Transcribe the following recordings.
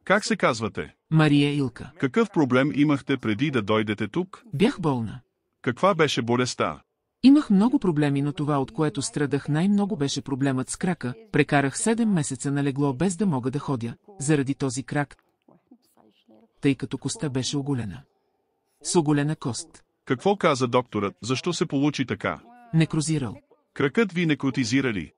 Как се казвате? Мария Илка. Какъв проблем имахте преди да дойдете тук? Бях болна. Каква беше болестта? Имах много проблеми, но това, от което страдах най-много, беше проблемът с крака. Прекарах 7 месеца на легло без да мога да ходя, заради този крак, тъй като костта беше оголена. С оголена кост. Какво каза докторът, защо се получи така? Некрозирал. Кракът ви некротизира ли?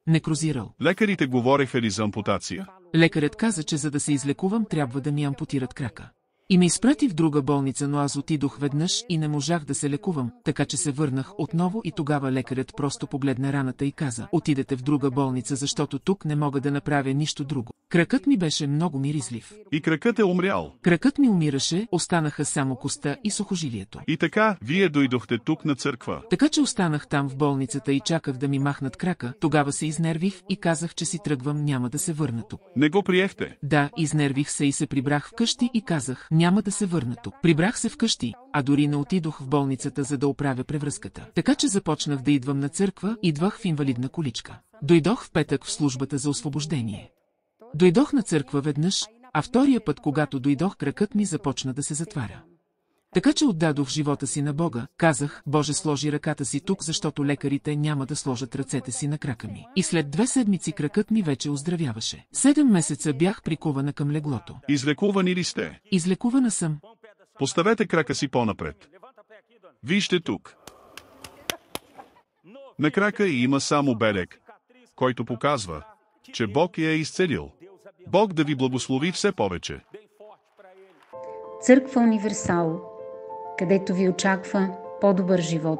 Некрозирал. Лекарите говореха ли за ампутация? Лекарят каза, че за да се излекувам, трябва да ми ампутират крака. И ме изпрати в друга болница, но аз отидох веднъж и не можах да се лекувам, така че се върнах отново и тогава лекарят просто погледна раната и каза: отидете в друга болница, защото тук не мога да направя нищо друго. Кракът ми беше много миризлив. И кракът е умрял. Кракът ми умираше, останаха само коста и сухожилието. И така, вие дойдохте тук на църква. Така че останах там в болницата и чаках да ми махнат крака, тогава се изнервих и казах, че си тръгвам, няма да се върна тук. Не го приехте? Да, изнервих се и се прибрах вкъщи и казах: няма да се върна тук. Прибрах се вкъщи, а дори не отидох в болницата, за да оправя превръзката. Така че започнах да идвам на църква, идвах в инвалидна количка. Дойдох в петък в службата за освобождение. Дойдох на църква веднъж, а втория път, когато дойдох, кракът ми започна да се затваря. Така че отдадох живота си на Бога, казах: Боже, сложи ръката си тук, защото лекарите няма да сложат ръцете си на крака ми. И след 2 седмици кракът ми вече оздравяваше. 7 месеца бях прикована към леглото. Излекувани ли сте? Излекувана съм. Поставете крака си по-напред. Вижте тук. На крака има само белег, който показва, че Бог я е изцелил. Бог да ви благослови все повече. Църква Универсал, където ви очаква по-добър живот.